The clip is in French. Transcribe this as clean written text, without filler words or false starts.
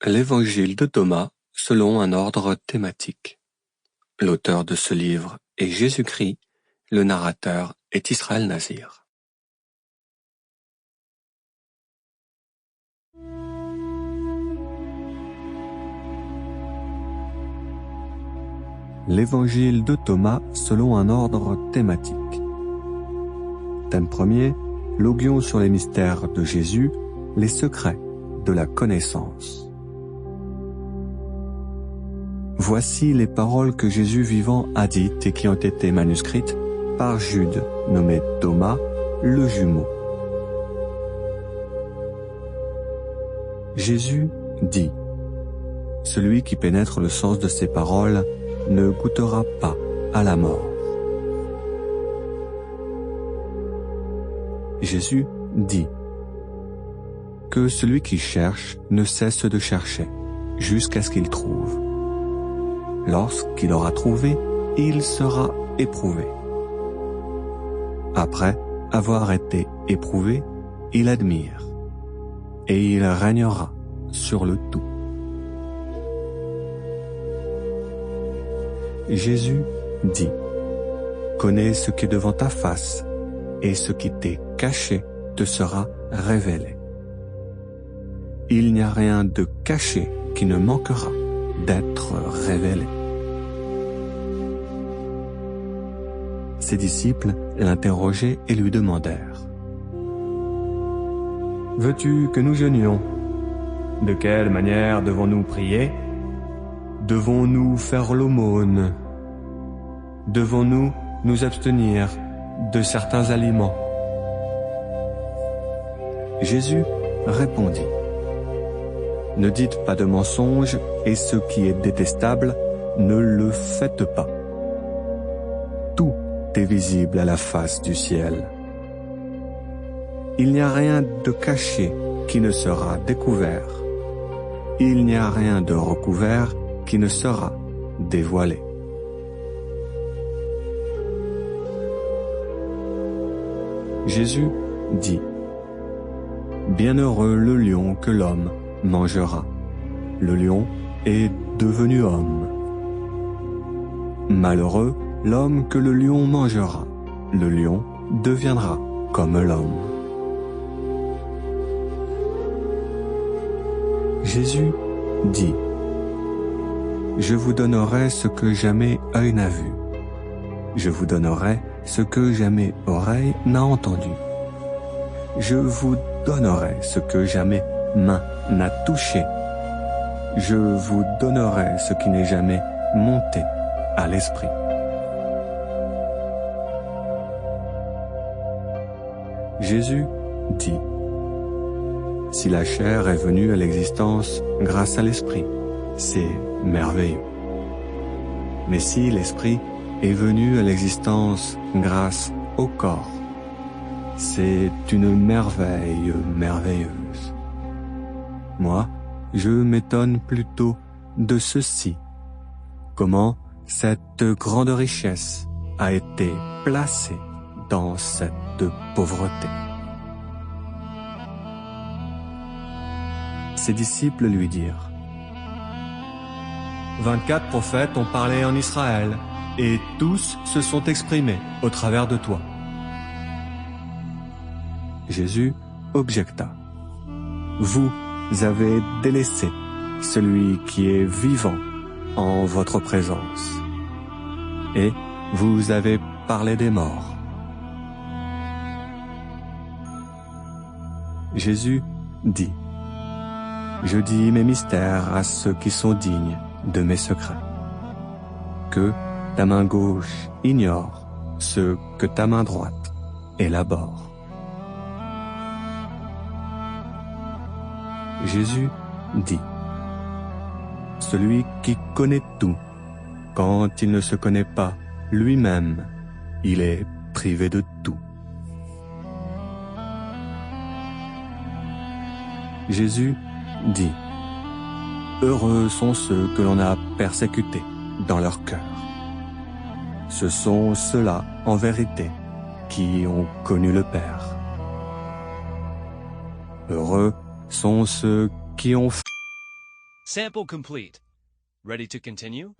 L'Évangile de Thomas selon un ordre thématique. L'auteur de ce livre est Jésus-Christ, le narrateur est Israël Nazir. L'Évangile de Thomas selon un ordre thématique. Thème premier, l'auguion sur les mystères de Jésus, les secrets de la connaissance. Voici les paroles que Jésus vivant a dites et qui ont été manuscrites par Jude, nommé Thomas, le jumeau. Jésus dit : celui qui pénètre le sens de ces paroles ne goûtera pas à la mort. Jésus dit : que celui qui cherche ne cesse de chercher jusqu'à ce qu'il trouve. Lorsqu'il aura trouvé, il sera éprouvé. Après avoir été éprouvé, il admire, et il régnera sur le tout. Jésus dit : connais ce qui est devant ta face, et ce qui t'est caché te sera révélé. Il n'y a rien de caché qui ne manquera d'être révélé. Ses disciples l'interrogeaient et lui demandèrent : veux-tu que nous jeûnions ? De quelle manière devons-nous prier ? Devons-nous faire l'aumône ? Devons-nous nous abstenir de certains aliments ? Jésus répondit : ne dites pas de mensonges, et ce qui est détestable, ne le faites pas. Tout est visible à la face du ciel. Il n'y a rien de caché qui ne sera découvert. Il n'y a rien de recouvert qui ne sera dévoilé. Jésus dit : bienheureux le lion que l'homme mangera. Le lion est devenu homme. Malheureux l'homme que le lion mangera. Le lion deviendra comme l'homme. Jésus dit : je vous donnerai ce que jamais œil n'a vu. Je vous donnerai ce que jamais oreille n'a entendu. Je vous donnerai ce que jamais main n'a touché. Je vous donnerai ce qui n'est jamais monté à l'esprit. Jésus dit : si la chair est venue à l'existence grâce à l'esprit, c'est merveilleux. Mais si l'esprit est venu à l'existence grâce au corps, c'est une merveille merveilleuse. Moi, je m'étonne plutôt de ceci. Comment cette grande richesse a été placée dans cette pauvreté. Ses disciples lui dirent : 24 prophètes ont parlé en Israël, et tous se sont exprimés au travers de toi. Jésus objecta : vous avez délaissé celui qui est vivant en votre présence, et vous avez parlé des morts. Jésus dit : je dis mes mystères à ceux qui sont dignes de mes secrets. Que ta main gauche ignore ce que ta main droite élabore. Jésus dit : celui qui connaît tout, quand il ne se connaît pas lui-même, il est privé de tout. Jésus dit : heureux sont ceux que l'on a persécutés dans leur cœur. Ce sont ceux-là, en vérité, qui ont connu le Père. Heureux sont ceux qui ont Sample complete. Ready to continue?